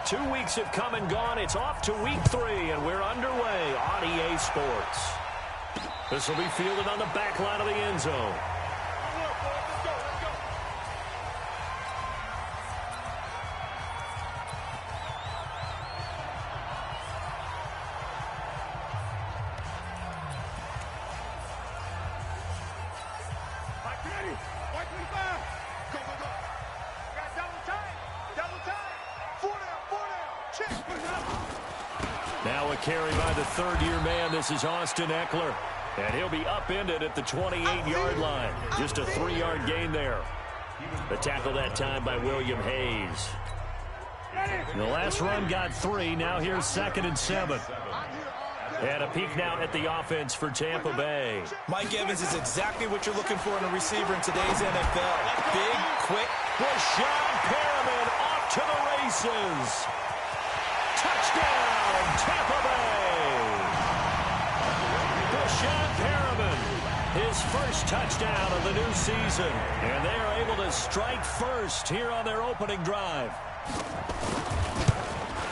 2 weeks have come and gone. It's off to week 3, and we're underway on EA Sports. This will be fielded on the back line of the end zone. Now a carry by the third-year man. This is Austin Eckler. And he'll be upended at the 28-yard line. Just a 3-yard gain there. The tackle that time by William Hayes. The last run got 3. Now here's 2nd and 7. And a peek now at the offense for Tampa Bay. Mike Evans is exactly what you're looking for in a receiver in today's NFL. Big, quick. Rashad Perriman off to the races. Touchdown, Tampa Bay. Rashad Perriman, his first touchdown of the new season. And they are able to strike first here on their opening drive.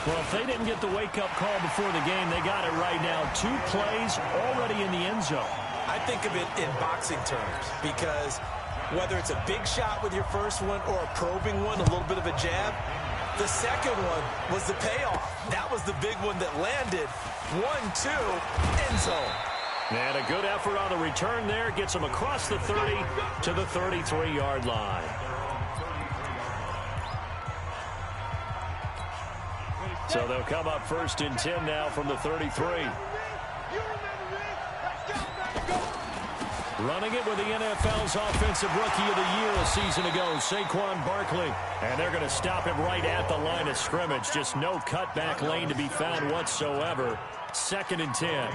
Well, if they didn't get the wake-up call before the game, they got it right now. 2 plays already in the end zone. I think of it in boxing terms because whether it's a big shot with your first one or a probing one, a little bit of a jab, the second one was the payoff. That was the big one that landed. 1-2, end zone. And a good effort on the return there. Gets them across the 30 to the 33-yard line. So they'll come up 1st and 10 now from the 33. Running it with the NFL's Offensive Rookie of the Year a season ago, Saquon Barkley. And they're going to stop him right at the line of scrimmage. Just no cutback lane to be found whatsoever. 2nd and 10.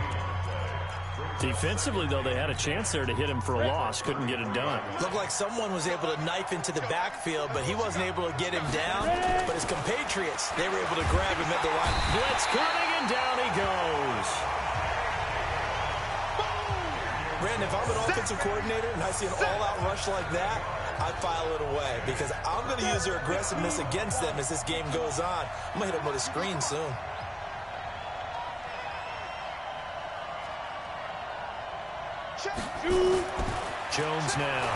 Defensively, though, they had a chance there to hit him for a loss. Couldn't get it done. Looked like someone was able to knife into the backfield, but he wasn't able to get him down. But his compatriots, they were able to grab him at the line. Blitz coming, and down he goes. Brandon, if I'm an offensive coordinator and I see an all-out rush like that, I file it away because I'm going to use their aggressiveness against them as this game goes on. I'm going to hit them with a screen soon. Jones now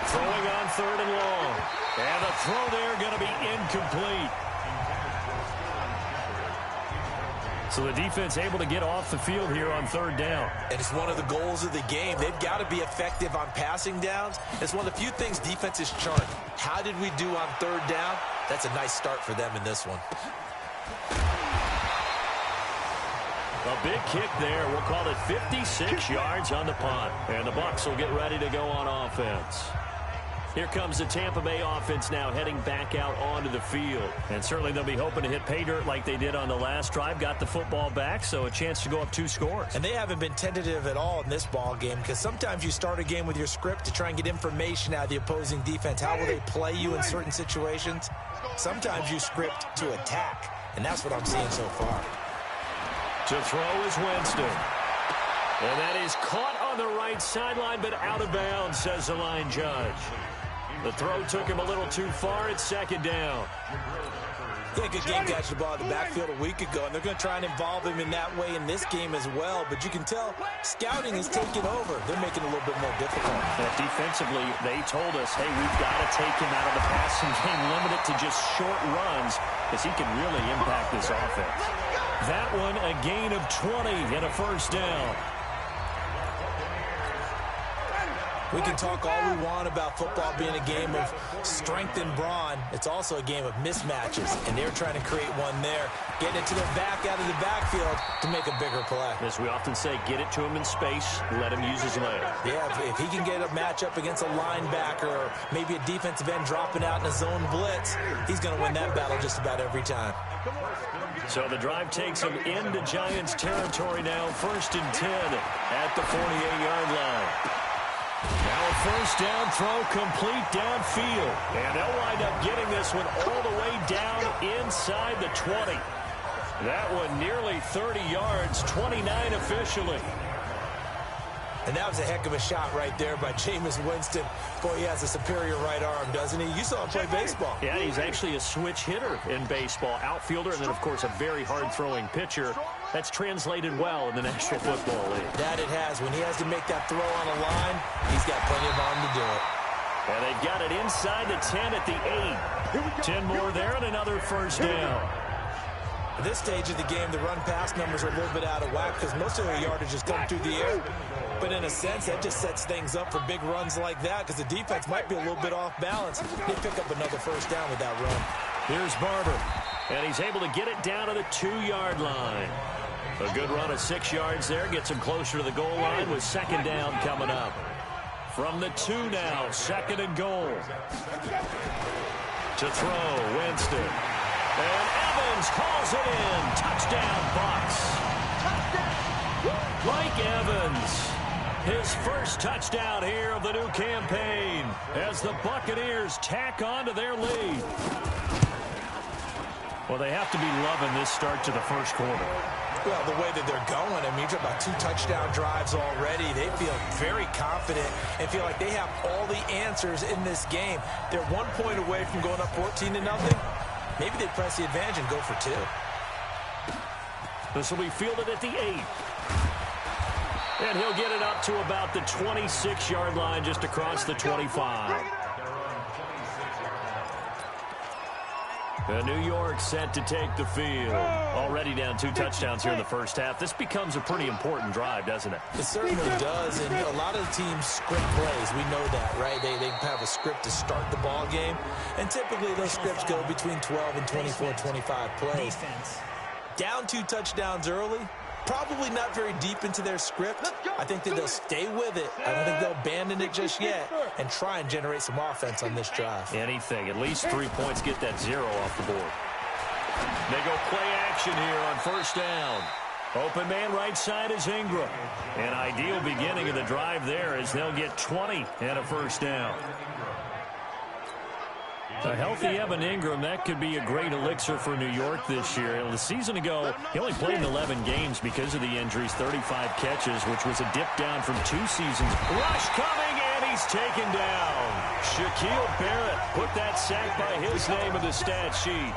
throwing on 3rd and long. And the throw there going to be incomplete. So the defense able to get off the field here on 3rd down. And it's one of the goals of the game. They've got to be effective on passing downs. It's one of the few things defenses chart. How did we do on 3rd down? That's a nice start for them in this one. A big kick there. We'll call it 56 yards on the punt. And the Bucs will get ready to go on offense. Here comes the Tampa Bay offense now heading back out onto the field. And certainly they'll be hoping to hit pay dirt like they did on the last drive. Got the football back, so a chance to go up 2 scores. And they haven't been tentative at all in this ball game because sometimes you start a game with your script to try and get information out of the opposing defense. How will they play you in certain situations? Sometimes you script to attack, and that's what I'm seeing so far. To throw is Winston. And that is caught on the right sideline, but out of bounds, says the line judge. The throw took him a little too far. It's 2nd down. Yeah, good game catching the ball in the backfield a week ago, and they're going to try and involve him in that way in this game as well. But you can tell scouting is taking over. They're making it a little bit more difficult. And defensively, they told us, hey, we've got to take him out of the passing game, limit it to just short runs, because he can really impact this offense. That one, a gain of 20 and a 1st down. We can talk all we want about football being a game of strength and brawn. It's also a game of mismatches, and they're trying to create one there. Getting it to the back out of the backfield to make a bigger play. As we often say, get it to him in space, let him use his leg. Yeah, if he can get a matchup against a linebacker or maybe a defensive end dropping out in a zone blitz, he's going to win that battle just about every time. So the drive takes him into Giants territory now, 1st and 10 at the 48-yard line. Now a 1st down throw complete downfield. And they'll wind up getting this one all the way down inside the 20. That one nearly 30 yards, 29 officially. And that was a heck of a shot right there by Jameis Winston. Boy, he has a superior right arm, doesn't he? You saw him play baseball. Yeah, he's actually a switch hitter in baseball. Outfielder, and then, of course, a very hard-throwing pitcher. That's translated well in the National Football League. That it has. When he has to make that throw on a line, he's got plenty of arm to do it. And they've got it inside the 10 at the 8. 10 more there and another first down. At this stage of the game, the run-pass numbers are a little bit out of whack because most of their yardage has come through the air. But in a sense, that just sets things up for big runs like that because the defense might be a little bit off balance. They pick up another first down with that run. Here's Barber, and he's able to get it down to the 2-yard line. A good run of 6 yards there gets him closer to the goal line with second down coming up. From the 2 now, second and goal. To throw, Winston. And Evans hauls it in. Touchdown, Bucs. Mike Evans. His first touchdown here of the new campaign as the Buccaneers tack on to their lead. Well, they have to be loving this start to the first quarter. Well, the way that they're going, I mean, you're talking about 2 touchdown drives already. They feel very confident and feel like they have all the answers in this game. They're 1 point away from going up 14-0. Maybe they press the advantage and go for 2. This will be fielded at the 8. And he'll get it up to about the 26-yard line just across the 25. New York set to take the field. Already down 2 touchdowns here in the first half. This becomes a pretty important drive, doesn't it? It certainly does, and a lot of the teams script plays. We know that, right? They have a script to start the ball game, and typically those scripts go between 12 and 24, 25 plays. Down 2 touchdowns early, probably not very deep into their script. I think that they'll stay with it. I don't think they'll abandon it just yet and try and generate some offense on this drive. Anything. At least 3 points, get that 0 off the board. They go play action here on first down. Open man right side is Ingram. An ideal beginning of the drive there as they'll get 20 and a first down. A healthy Evan Ingram, that could be a great elixir for New York this year. A season ago, he only played in 11 games because of the injuries, 35 catches, which was a dip down from 2 seasons. Rush coming, and he's taken down. Shaquille Barrett put that sack by his name in the stat sheet.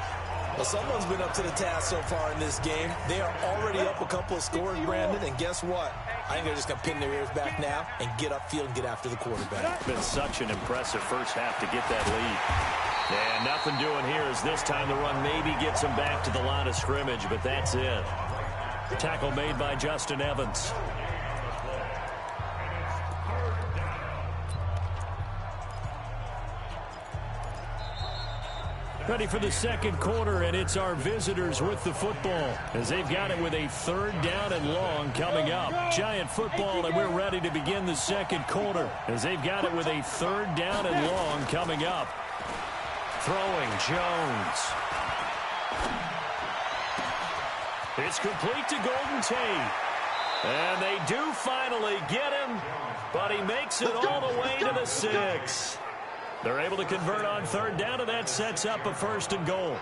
Well, someone's been up to the task so far in this game. They are already up a couple of scores, Brandon, and guess what? I think they're just going to pin their ears back now and get upfield and get after the quarterback. It's been such an impressive first half to get that lead. And nothing doing here as this time the run maybe gets him back to the line of scrimmage, but that's it. Tackle made by Justin Evans. Ready for the second quarter, and it's our visitors with the football as they've got it with a 3rd down and long coming up. Giant football, and we're ready to begin the second quarter as they've got it with a 3rd down and long coming up. Throwing, Jones. It's complete to Golden Tate. And they do finally get him, but he makes it all the way to the 6. They're able to convert on 3rd down, and that sets up a 1st and goal.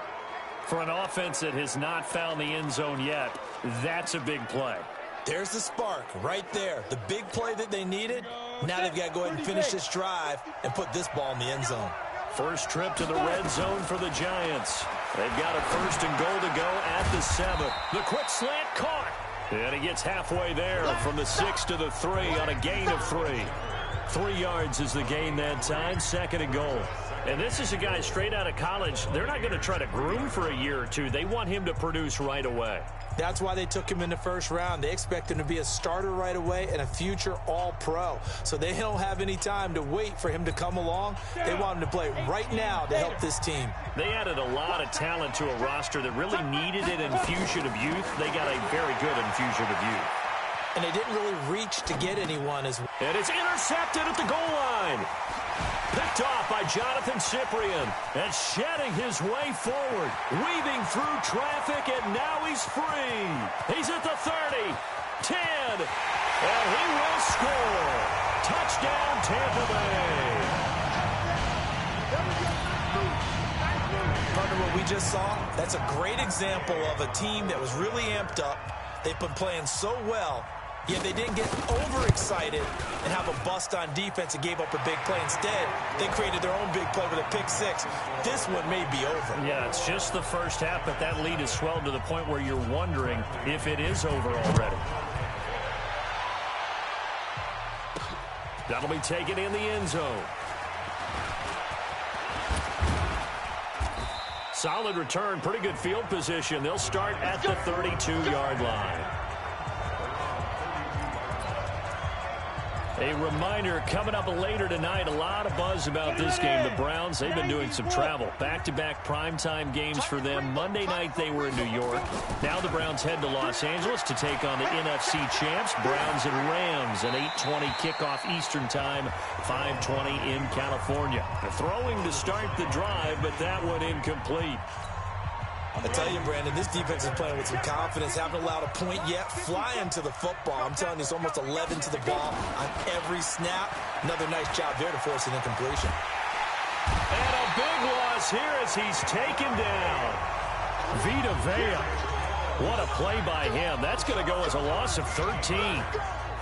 For an offense that has not found the end zone yet, that's a big play. There's the spark right there. The big play that they needed. Now they've got to go ahead and finish this drive and put this ball in the end zone. First trip to the red zone for the Giants. They've got a 1st and goal to go at the 7. The quick slant caught. And he gets halfway there from the 6 to the 3 on a gain of 3. 3 yards is the gain that time, 2nd and goal. And this is a guy straight out of college. They're not going to try to groom for a year or 2. They want him to produce right away. That's why they took him in the first round. They expect him to be a starter right away and a future all-pro. So they don't have any time to wait for him to come along. They want him to play right now to help this team. They added a lot of talent to a roster that really needed an infusion of youth. They got a very good infusion of youth. And they didn't really reach to get anyone as well. And it's intercepted at the goal line. Picked off by Jonathan Cyprien. And shedding his way forward. Weaving through traffic, and now he's free. He's at the 30, 10, and he will score. Touchdown, Tampa Bay. Partner, what we just saw, that's a great example of a team that was really amped up. They've been playing so well, Yeah, they didn't get overexcited and have a bust on defense and gave up a big play. Instead, they created their own big play with a pick six. This one may be over. Yeah, it's just the first half, but that lead has swelled to the point where you're wondering if it is over already. That'll be taken in the end zone. Solid return, pretty good field position. They'll start at the 32-yard line. A reminder, coming up later tonight, a lot of buzz about this game. The Browns, they've been doing some travel. Back-to-back primetime games for them. Monday night, they were in New York. Now the Browns head to Los Angeles to take on the NFC champs, Browns and Rams. An 8:20 kickoff Eastern time, 5:20 in California. The throwing to start the drive, but that one incomplete. I tell you, Brandon, this defense is playing with some confidence. Haven't allowed a point yet. Flying to the football. I'm telling you, it's almost 11 to the ball on every snap. Another nice job there to force an incompletion. And a big loss here as he's taken down. Vita Vea. What a play by him. That's going to go as a loss of 13.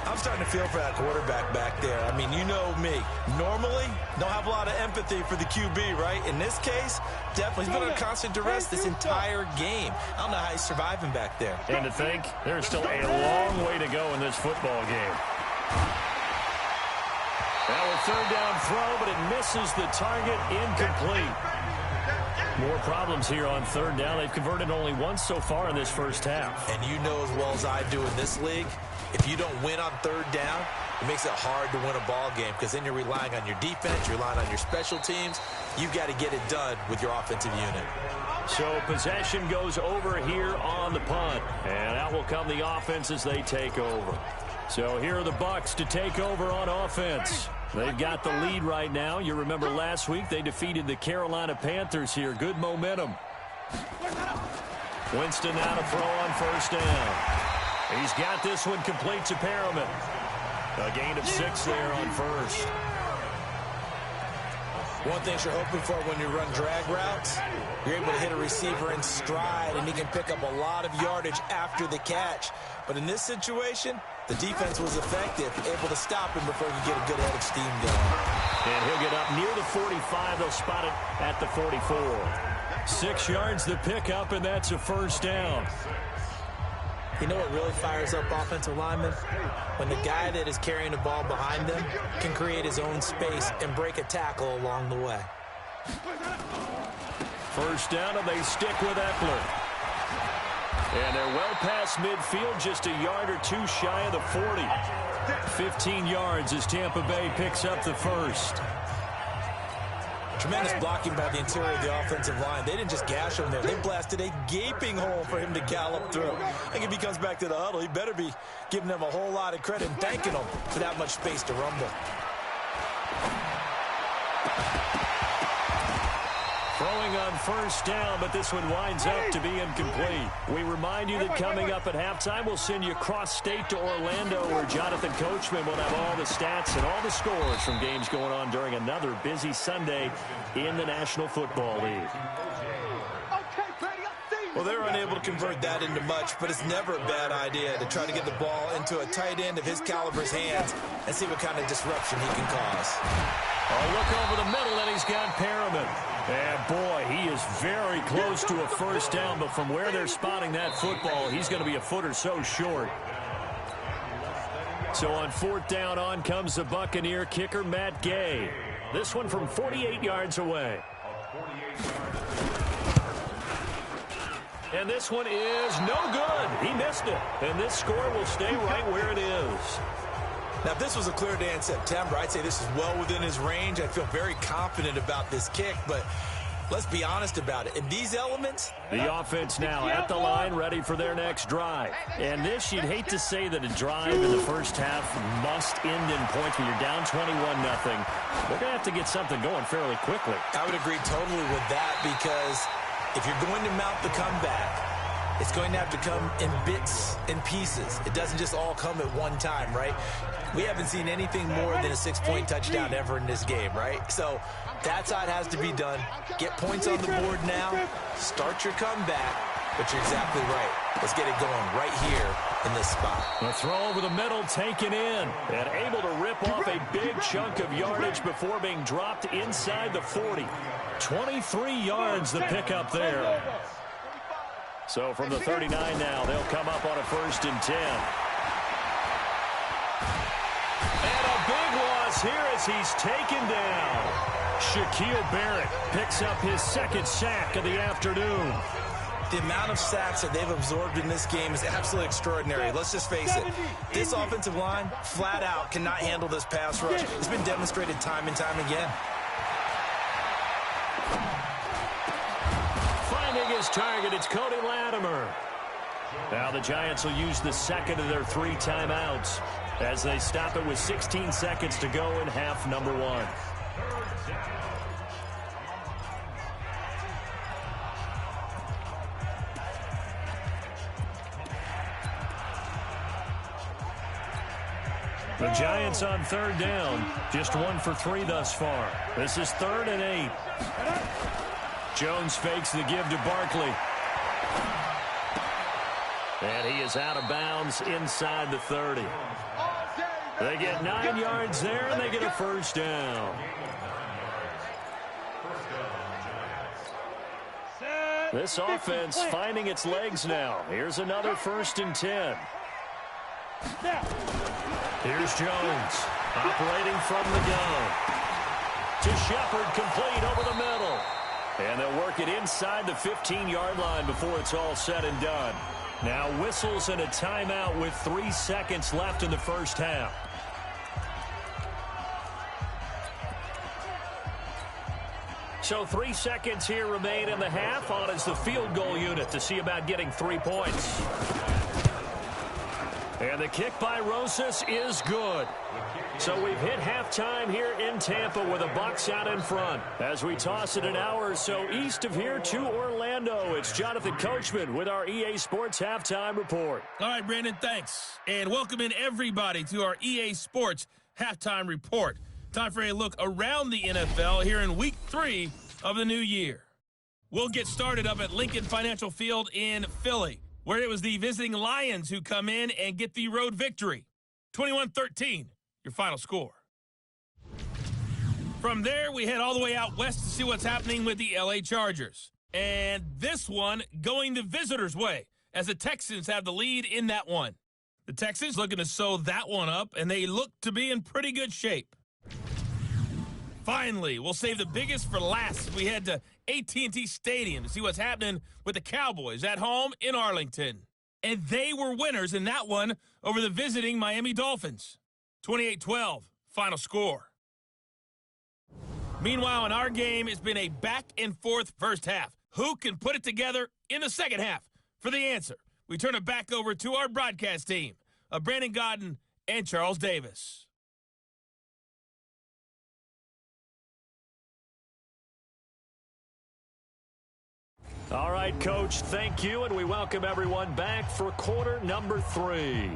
I'm starting to feel for that quarterback back there. I mean, you know me. Normally, don't have a lot of empathy for the QB, right? In this case, definitely. He's been under constant duress this entire game. I don't know how he's surviving back there. And to think, there's still a long way to go in this football game. Now a third down throw, but it misses the target, incomplete. More problems here on third down. They've converted only once so far in this first half. And you know as well as I do in this league, if you don't win on third down, it makes it hard to win a ball game because then you're relying on your defense, you're relying on your special teams. You've got to get it done with your offensive unit. So possession goes over here on the punt. And out will come the offense as they take over. So here are the Bucs to take over on offense. They've got the lead right now. You remember last week they defeated the Carolina Panthers here. Good momentum. Winston now to throw on first down. He's got this one complete to Perriman. A gain of 6 there on first. One thing you're hoping for when you run drag routes, you're able to hit a receiver in stride, and he can pick up a lot of yardage after the catch. But in this situation, the defense was effective, able to stop him before he could get a good head of steam going. And he'll get up near the 45. They'll spot it at the 44. 6 yards the pickup, and that's a first down. You know what really fires up offensive linemen? When the guy that is carrying the ball behind them can create his own space and break a tackle along the way. First down, and they stick with Eckler. And they're well past midfield, just a yard or two shy of the 40. 15 yards as Tampa Bay picks up the first. Tremendous blocking by the interior of the offensive line. They didn't just gash him there. They blasted a gaping hole for him to gallop through. I think if he comes back to the huddle, he better be giving them a whole lot of credit and thanking them for that much space to rumble. Throwing on first down, but this one winds up to be incomplete. We remind you that coming up at halftime, we'll send you cross-state to Orlando, where Jonathan Coachman will have all the stats and all the scores from games going on during another busy Sunday in the National Football League. Well, they're unable to convert that into much, but it's never a bad idea to try to get the ball into a tight end of his caliber's hands and see what kind of disruption he can cause. Oh, look over the middle, and he's got Perriman. And, boy, he is very close to a first down, but from where they're spotting that football, he's going to be a foot or so short. So on fourth down, on comes the Buccaneer kicker, Matt Gay. This one from 48 yards away. And this one is no good. He missed it. And this score will stay right where it is. Now, if this was a clear day in September, I'd say this is well within his range. I feel very confident about this kick, but let's be honest about it. In these elements, the offense now at the line, ready for their next drive. And this, you'd hate to say that a drive in the first half must end in points when you're down 21-0. They're going to have to get something going fairly quickly. I would agree totally with that, because if you're going to mount the comeback, it's going to have to come in bits and pieces. It doesn't just all come at one time, right? We haven't seen anything more than a 6-point touchdown ever in this game, right? So that's how it has to be done. Get points on the board now. Start your comeback. But you're exactly right. Let's get it going right here in this spot. A throw over the middle taken in and able to rip off a big chunk of yardage before being dropped inside the 40. 23 yards the pickup there. So from the 39 now, they'll come up on a 1st and 10. And a big loss here as he's taken down. Shaquille Barrett picks up his 2nd sack of the afternoon. The amount of sacks that they've absorbed in this game is absolutely extraordinary. Let's just face it. This offensive line, flat out, cannot handle this pass rush. It's been demonstrated time and time again. Finding his target, it's Cody Latimer. Now the Giants will use the 2nd of their 3 timeouts as they stop it with 16 seconds to go in half number 1. The Giants on 3rd down, just 1 for 3 thus far. This is 3rd and 8. Jones fakes the give to Barkley. And he is out of bounds inside the 30. They get 9 yards there, and they get a 1st down. This offense finding its legs now. Here's another 1st and 10. Here's Jones, operating from the gun. To Shepard, complete over the middle. And they'll work it inside the 15-yard line before it's all said and done. Now whistles and a timeout with 3 seconds left in the 1st half. So 3 seconds here remain in the half. On is the field goal unit to see about getting 3 points. And the kick by Rosas is good. So we've hit halftime here in Tampa with the Bucs out in front. As we toss it an hour or so east of here to Orlando, it's Jonathan Coachman with our EA Sports Halftime Report. All right, Brandon, thanks. And welcome in everybody to our EA Sports Halftime Report. Time for a look around the NFL here in Week 3 of the new year. We'll get started up at Lincoln Financial Field in Philly, where it was the visiting Lions who come in and get the road victory. 21-13, your final score. From there, we head all the way out west to see what's happening with the LA Chargers. And this one going the visitors' way, as the Texans have the lead in that one. The Texans looking to sew that one up, and they look to be in pretty good shape. Finally, we'll save the biggest for last. We head to AT&T Stadium to see what's happening with the Cowboys at home in Arlington. And they were winners in that one over the visiting Miami Dolphins. 28-12, final score. Meanwhile, in our game, it's been a back-and-forth first half. Who can put it together in the second half? For the answer, we turn it back over to our broadcast team of Brandon Godden and Charles Davis. All right, Coach, thank you, and we welcome everyone back for quarter number 3.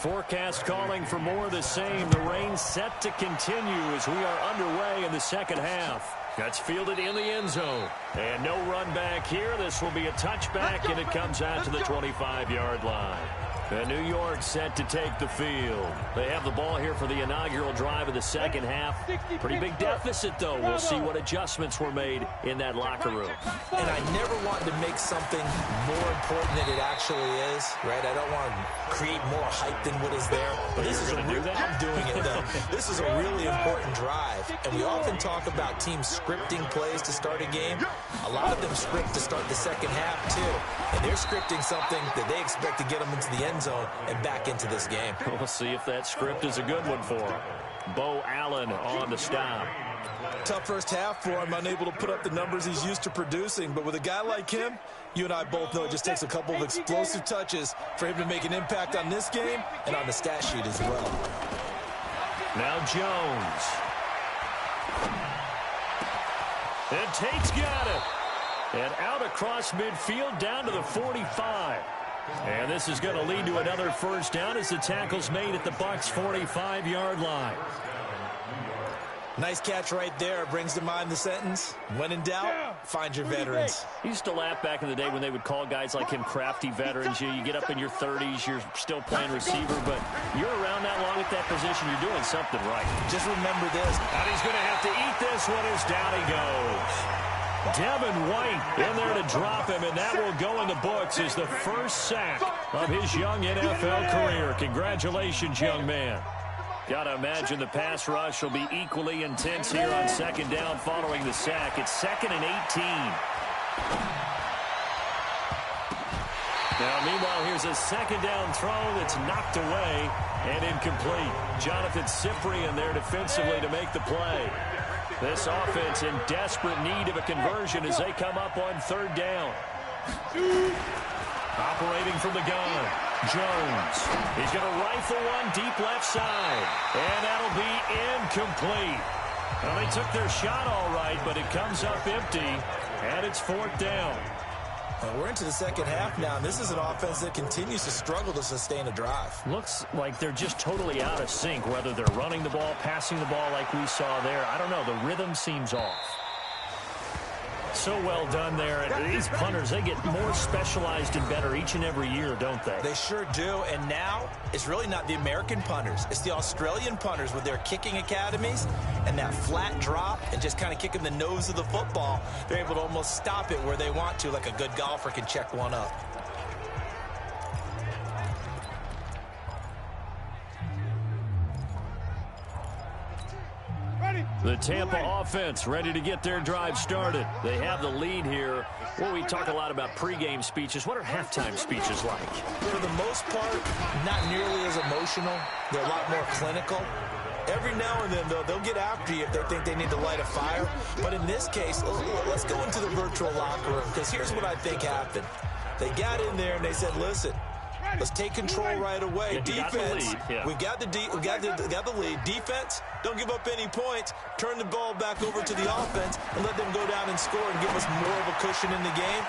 forecast calling for more of the same. The rain set to continue as we are underway in the second half. That's fielded in the end zone. And no run back here. This will be a touchback, and it comes out to the 25-yard line. And New York set to take the field. They have the ball here for the inaugural drive of the second half. Pretty big deficit, though. We'll see what adjustments were made in that locker room. And I never want to make something more important than it actually is, right? I don't want to create more hype than what is there. But this is do that? I'm doing it, though. This is a really important drive. And we often talk about teams scripting plays to start a game. A lot of them script to start the second half, too. And they're scripting something that they expect to get them into the end zone and back into this game. We'll see if that script is a good one for him. Bo Allen on the stop. Tough first half for him, unable to put up the numbers he's used to producing. But with a guy like him, you and I both know it just takes a couple of explosive touches for him to make an impact on this game and on the stat sheet as well. Now Jones. And Tate's got it. And out across midfield down to the 45. And this is going to lead to another first down as the tackle's made at the Bucs' 45-yard line. Nice catch right there. Brings to mind the sentence, when in doubt, find your veterans. He used to laugh back in the day when they would call guys like him crafty veterans. You get up in your 30s, you're still playing receiver, but you're around that long at that position, you're doing something right. Just remember this. And he's going to have to eat this one as down he goes. Devin White in there to drop him, and that will go in the books as the first sack of his young NFL career. Congratulations, young man. Got to imagine the pass rush will be equally intense here on second down following the sack. It's 2nd and 18. Now, meanwhile, here's a second down throw that's knocked away and incomplete. Jonathan Cyprien there defensively to make the play. This offense in desperate need of a conversion as they come up on third down. Operating from the gun, Jones. He's going to rifle one deep left side. And that'll be incomplete. Well, they took their shot all right, but it comes up empty. And it's 4th down. We're into the second half now, and this is an offense that continues to struggle to sustain a drive. Looks like they're just totally out of sync, whether they're running the ball, passing the ball like we saw there. I don't know. The rhythm seems off. So well done there. And these punters, they get more specialized and better each and every year, don't they? They sure do. And now it's really not the American punters. It's the Australian punters with their kicking academies and that flat drop and just kind of kicking the nose of the football. They're able to almost stop it where they want to, like a good golfer can check one up. The Tampa offense ready to get their drive started. They have the lead here. Well, we talk a lot about pregame speeches. What are halftime speeches like? For the most part, not nearly as emotional. They're a lot more clinical. Every now and then, though, they'll get after you if they think they need to light a fire. But in this case, let's go into the virtual locker room, because here's what I think happened. They got in there and they said, listen, let's take control right away. Defense, we've got the lead. Defense, don't give up any points. Turn the ball back over to the offense and let them go down and score and give us more of a cushion in the game.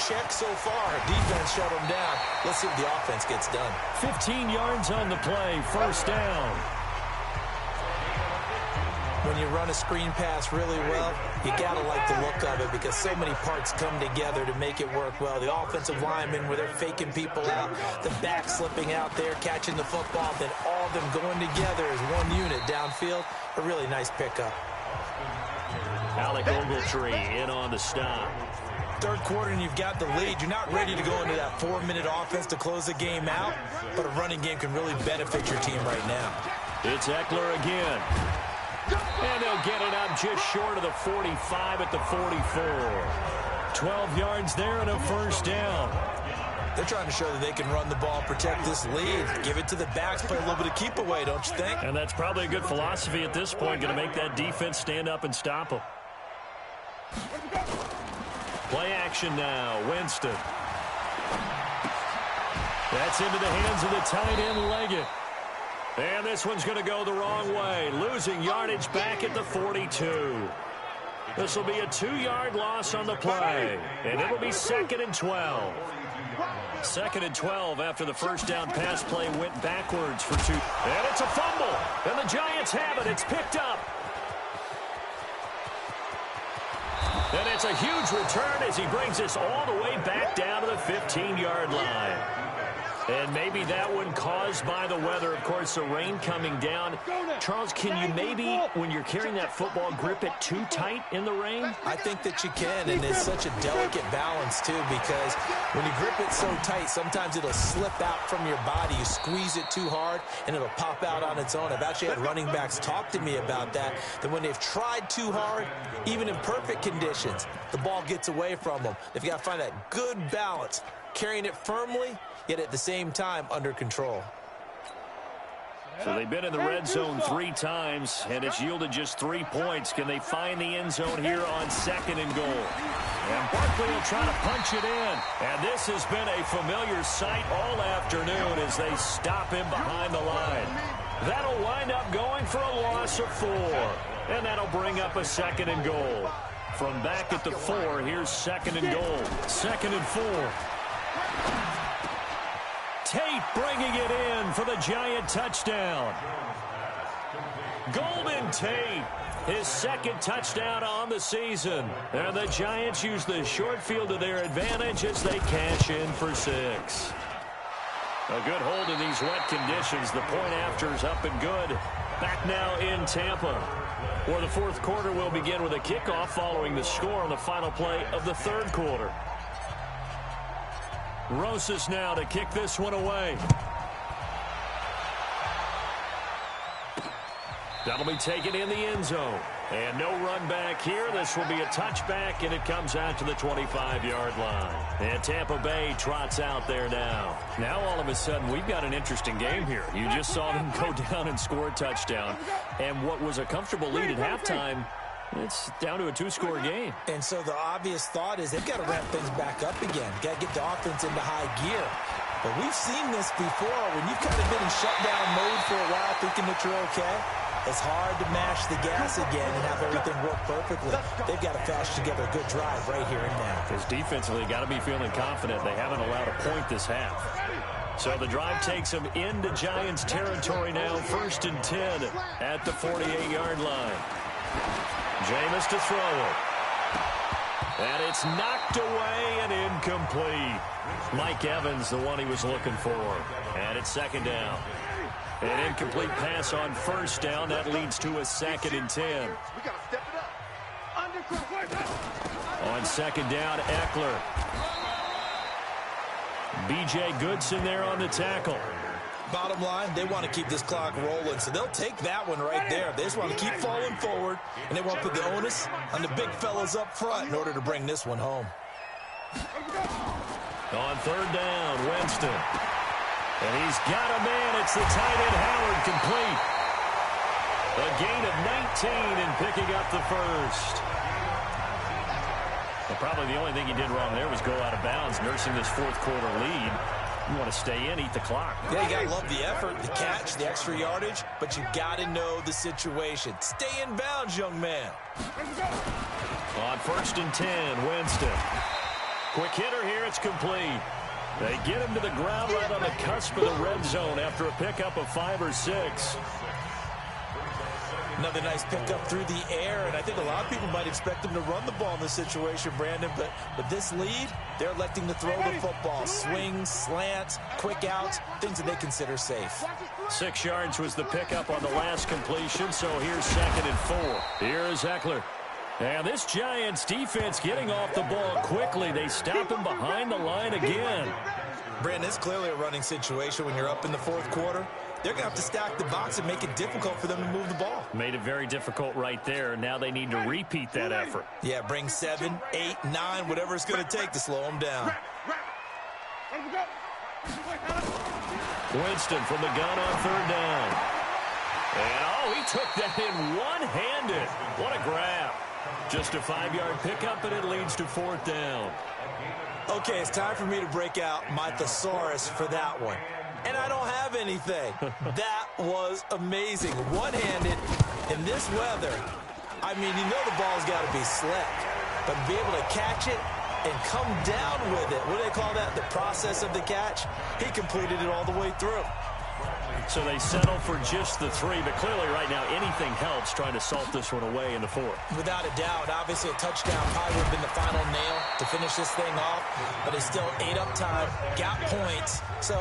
Check so far. Defense shut them down. Let's see what the offense gets done. 15 yards on the play. First down. When you run a screen pass really well, you got to like the look of it because so many parts come together to make it work well. The offensive linemen, where they're faking people out, the back slipping out there, catching the football, then all of them going together as one unit downfield. A really nice pickup. Alec Ogletree in on the stop. Third quarter and you've got the lead. You're not ready to go into that 4-minute offense to close the game out, but a running game can really benefit your team right now. It's Eckler again. And they'll get it up just short of the 45 at the 44. 12 yards there and a first down. They're trying to show that they can run the ball, protect this lead, give it to the backs, play a little bit of keep away, don't you think? And that's probably a good philosophy at this point, going to make that defense stand up and stop them. Play action now, Winston. That's into the hands of the tight end, Leggett. And this one's going to go the wrong way, losing yardage back at the 42. This will be a 2-yard loss on the play, and it'll be 2nd and 12. 2nd and 12 after the first down pass play went backwards for 2. And it's a fumble. And the Giants have it. It's picked up. And it's a huge return as he brings us all the way back down to the 15-yard line. And maybe that one caused by the weather. Of course, the rain coming down. Charles, can you maybe, when you're carrying that football, grip it too tight in the rain? I think that you can, and it's such a delicate balance, too, because when you grip it so tight, sometimes it'll slip out from your body. You squeeze it too hard, and it'll pop out on its own. I've actually had running backs talk to me about that when they've tried too hard, even in perfect conditions, the ball gets away from them. They've got to find that good balance, carrying it firmly, yet at the same time under control. So they've been in the red zone 3 times, and it's yielded just 3 points. Can they find the end zone here on 2nd and goal? And Barkley will try to punch it in. And this has been a familiar sight all afternoon as they stop him behind the line. That'll wind up going for a loss of 4. And that'll bring up a 2nd and goal. From back at the 4, here's 2nd and goal. 2nd and 4. Tate bringing it in for the Giant touchdown. Golden Tate, his 2nd touchdown on the season. And the Giants use the short field to their advantage as they cash in for 6. A good hold in these wet conditions. The point after is up and good. Back now in Tampa, where the 4th quarter will begin with a kickoff following the score on the final play of the 3rd quarter. Rosas now to kick this one away. That'll be taken in the end zone. And no run back here. This will be a touchback, and it comes out to the 25-yard line. And Tampa Bay trots out there now. Now, all of a sudden, we've got an interesting game here. You just saw them go down and score a touchdown. And what was a comfortable lead at halftime, it's down to a 2-score game. And so the obvious thought is they've got to ramp things back up again. Got to get the offense into high gear. But we've seen this before. When you've kind of been in shutdown mode for a while thinking that you're okay, it's hard to mash the gas again and have everything work perfectly. They've got to flash together a good drive right here and now. Because defensively, got to be feeling confident. They haven't allowed a point this half. So the drive takes them into Giants territory now. 1st and 10 at the 48-yard line. Jameis to throw it. And it's knocked away and incomplete. Mike Evans, the one he was looking for. And it's 2nd down. An incomplete pass on 1st down. That leads to a 2nd and 10. On 2nd down, Eckler. B.J. Goodson there on the tackle. Bottom line, they want to keep this clock rolling, so they'll take that one right there. They just want to keep falling forward, and they want to put the onus on the big fellas up front in order to bring this one home. On 3rd down, Winston. And he's got a man. It's the tight end, Howard, complete. A gain of 19 and picking up the 1st. And probably the only thing he did wrong there was go out of bounds, nursing this 4th quarter lead. You want to stay in, eat the clock. Yeah, you got to love the effort, the catch, the extra yardage, but you got to know the situation. Stay in bounds, young man. On 1st and 10, Winston. Quick hitter here, it's complete. They get him to the ground right on the cusp of the red zone after a pickup of 5 or 6. Another nice pickup through the air, and I think a lot of people might expect them to run the ball in this situation, Brandon, but with this lead, they're electing to throw the football. Swings, slants, quick outs, things that they consider safe. 6 yards was the pickup on the last completion, so here's 2nd and 4. Here's Eckler. And this Giants defense getting off the ball quickly. They stop him behind the line again. Brandon, it's clearly a running situation when you're up in the 4th quarter. They're going to have to stack the box and make it difficult for them to move the ball. Made it very difficult right there. Now they need to repeat that effort. Yeah, bring 7, 8, 9, whatever it's going to take to slow them down. Winston from the gun on 3rd down. And, oh, he took that in one-handed. What a grab. Just a 5-yard pickup, and it leads to 4th down. Okay, it's time for me to break out my thesaurus for that one. And I don't have anything. That was amazing. One-handed in this weather. I mean, you know the ball's got to be slick. But to be able to catch it and come down with it. What do they call that? The process of the catch. He completed it all the way through. So they settle for just the 3, but clearly right now anything helps trying to salt this one away in the 4th. Without a doubt, obviously a touchdown probably would have been the final nail to finish this thing off, but it's still ate up time, got points. So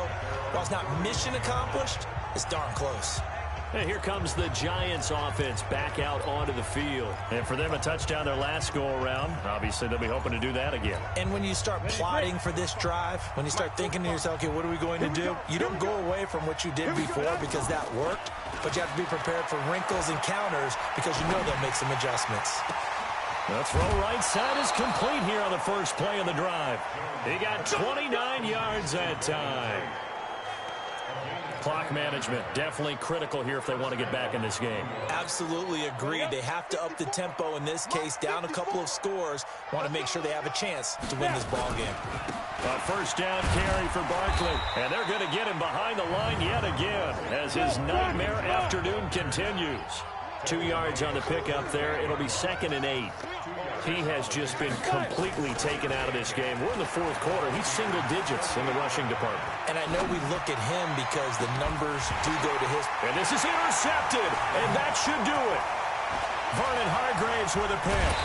while it's not mission accomplished, it's darn close. And here comes the Giants offense back out onto the field. And for them, a touchdown their last go-around. Obviously, they'll be hoping to do that again. And when you start plotting for this drive, when you start thinking to yourself, okay, what are we going to do? You don't go away from what you did before because that worked, but you have to be prepared for wrinkles and counters because you know they'll make some adjustments. The throw right side is complete here on the first play of the drive. He got 29 yards that time. Clock management definitely critical here if they want to get back in this game. Absolutely agreed. They have to up the tempo in this case, down a couple of scores. Want to make sure they have a chance to win this ball game. A first down carry for Barkley, and they're going to get him behind the line yet again as his nightmare afternoon continues. 2 yards on the pickup there. It'll be 2nd and 8. He has just been completely taken out of this game. We're in the 4th quarter. He's single digits in the rushing department. And I know we look at him because the numbers do go to his. And this is intercepted, and that should do it. Vernon Hargraves with a pick.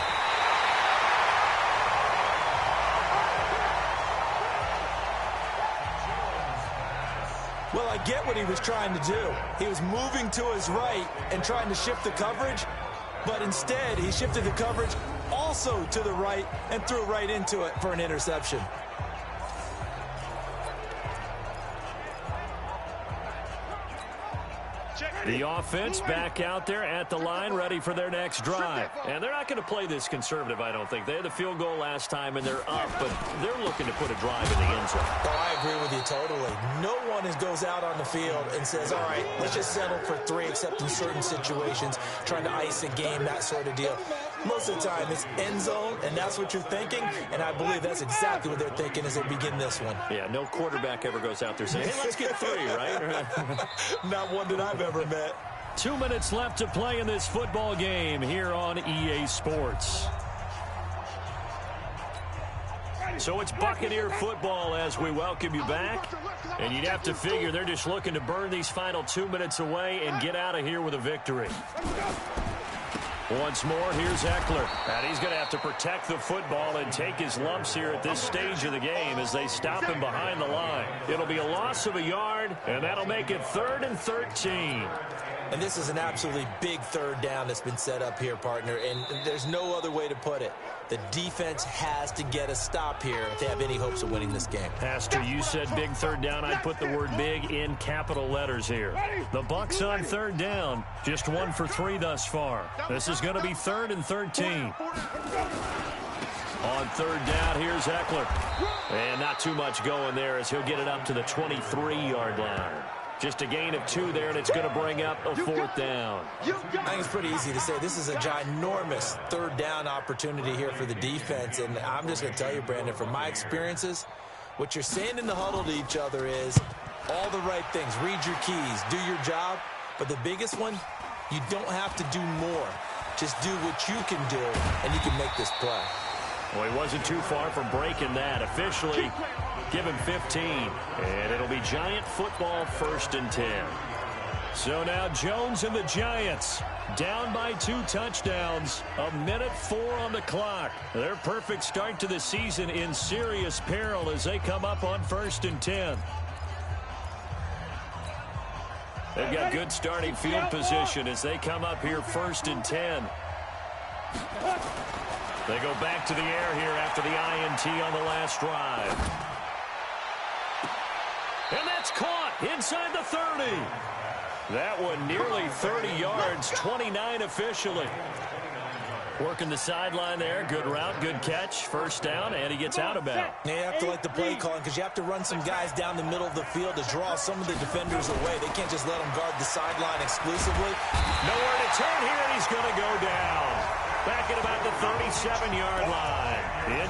Well, I get what he was trying to do. He was moving to his right and trying to shift the coverage, but instead he shifted the coverage also to the right and threw right into it for an interception. The offense back out there at the line, ready for their next drive. And they're not going to play this conservative, I don't think. They had the field goal last time, and they're up, but they're looking to put a drive in the end zone. Oh, I agree with you totally. No one goes out on the field and says, all right, let's just settle for 3, except in certain situations, trying to ice a game, that sort of deal. Most of the time, it's end zone, and that's what you're thinking, and I believe that's exactly what they're thinking as they begin this one. Yeah, no quarterback ever goes out there saying, hey, let's get 3, right? Not one that I've ever met. 2 minutes left to play in this football game here on EA Sports. So it's Buccaneer football as we welcome you back. And you'd have to figure they're just looking to burn these final 2 minutes away and get out of here with a victory. Once more, here's Eckler. And he's going to have to protect the football and take his lumps here at this stage of the game as they stop him behind the line. It'll be a loss of a yard, and that'll make it 3rd and 13. And this is an absolutely big 3rd down that's been set up here, partner, and there's no other way to put it. The defense has to get a stop here if they have any hopes of winning this game. Pastor, you said big 3rd down. I'd put the word big in capital letters here. The Bucs on 3rd down, just 1 for 3 thus far. This is going to be 3rd and 13. On 3rd down, here's Eckler. And not too much going there as he'll get it up to the 23-yard line. Just a gain of 2 there, and it's going to bring up a 4th down. I think it's pretty easy to say this is a ginormous 3rd down opportunity here for the defense. And I'm just going to tell you, Brandon, from my experiences, what you're saying in the huddle to each other is all the right things. Read your keys, do your job. But the biggest one, you don't have to do more. Just do what you can do, and you can make this play. Well, he wasn't too far from breaking that. Officially, give him 15. And it'll be Giant football 1st and 10. So now Jones and the Giants down by 2 touchdowns. 1:04 on the clock. Their perfect start to the season in serious peril as they come up on 1st and 10. They've got good starting field position as they come up here 1st and 10. They go back to the air here after the INT on the last drive. And that's caught inside the 30. That one nearly 30 yards, 29 officially. Working the sideline there. Good route, good catch. 1st down, and he gets out of bounds. You have to like the play calling because you have to run some guys down the middle of the field to draw some of the defenders away. They can't just let them guard the sideline exclusively. Nowhere to turn here, and he's going to go down. Back at about the 37-yard line.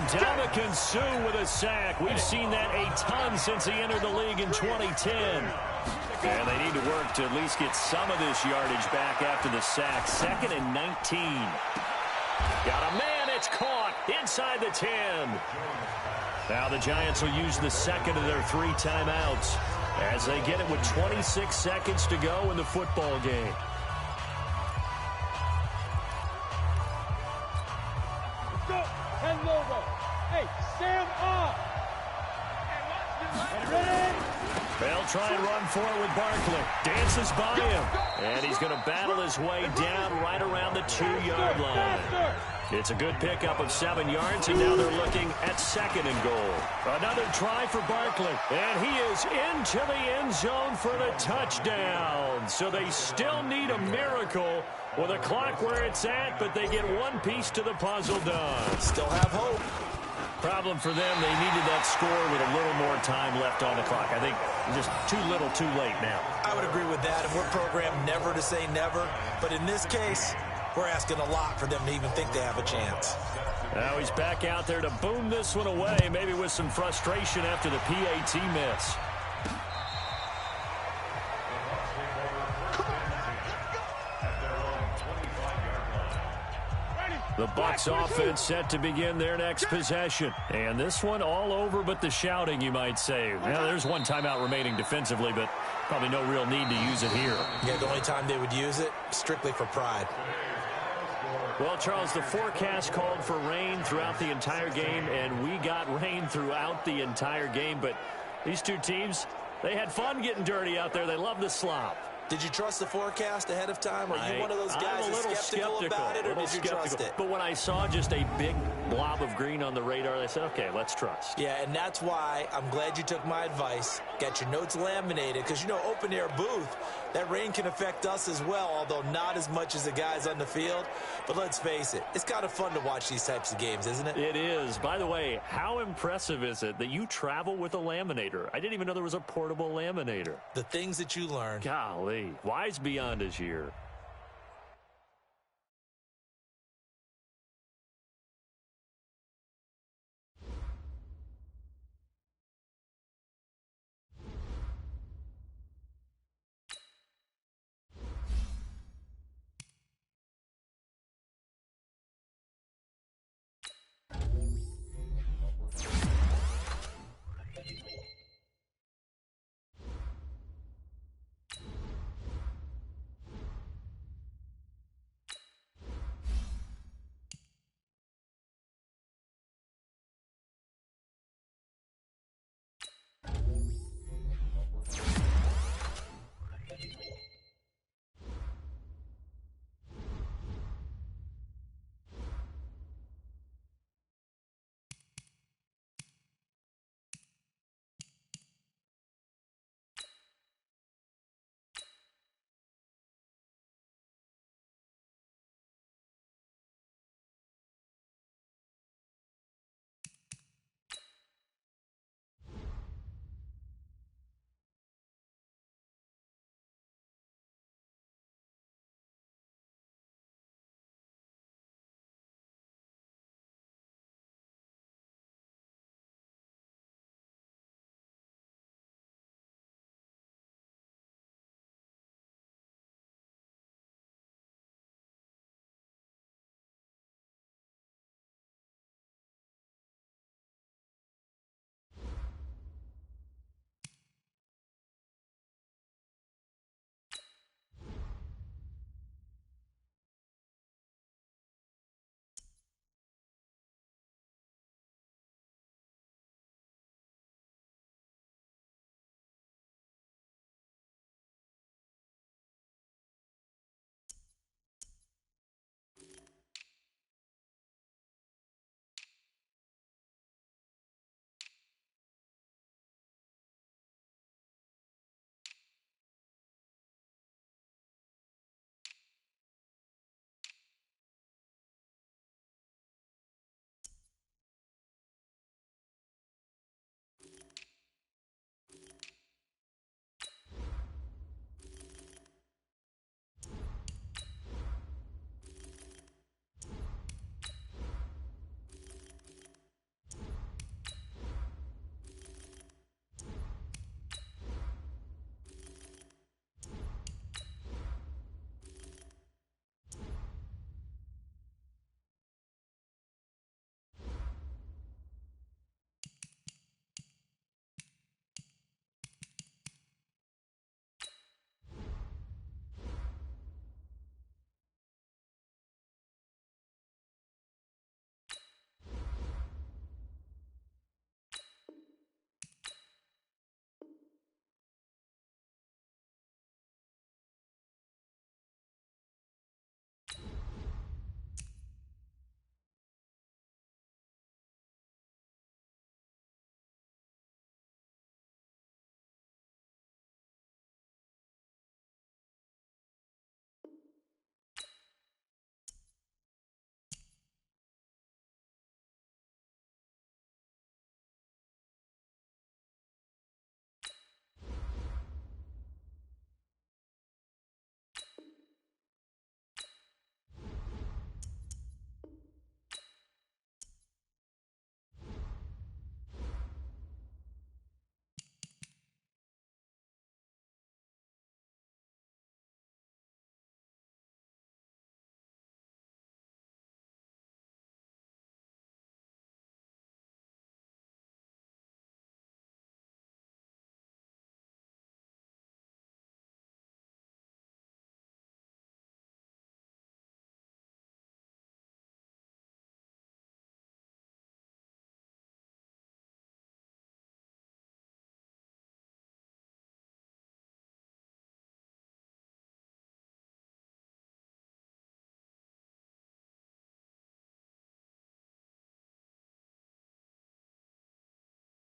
Ndamukong Suh with a sack. We've seen that a ton since he entered the league in 2010. And they need to work to at least get some of this yardage back after the sack. 2nd and 19. Got a man at It's caught inside the 10. Now the Giants will use the second of their 3 timeouts as they get it with 26 seconds to go in the football game. Go. Head logo. Hey, stand up. Ready? They'll try and run for it with Barkley. Dances by him. And he's going to battle his way down right around the 2-yard line. It's a good pickup of 7 yards, and now they're looking at 2nd and goal. Another try for Barkley, and he is into the end zone for the touchdown. So they still need a miracle with a clock where it's at, but they get one piece to the puzzle done. Still have hope. Problem for them, they needed that score with a little more time left on the clock. I think just too little, too late now. I would agree with that, and we're programmed never to say never. But in this case, we're asking a lot for them to even think they have a chance. Now he's back out there to boom this one away, maybe with some frustration after the PAT miss. The Bucs offense set to begin their next possession. And this one all over but the shouting, you might say. Now, there's one timeout remaining defensively, but probably no real need to use it here. Yeah, the only time they would use it, strictly for pride. Well, Charles, the forecast called for rain throughout the entire game, and we got rain throughout the entire game. But these two teams, they had fun getting dirty out there. They love the slop. Did you trust the forecast ahead of time? Are you one of those guys that's skeptical about it, or did you trust it? But when I saw just a big blob of green on the radar, I said, okay, let's trust. Yeah, and that's why I'm glad you took my advice. Get your notes laminated, because, you know, open-air booth, that rain can affect us as well, although not as much as the guys on the field. But let's face it, it's kind of fun to watch these types of games, isn't it? It is. By the way, how impressive is it that you travel with a laminator? I didn't even know there was a portable laminator. The things that you learn. Golly, wise beyond his year.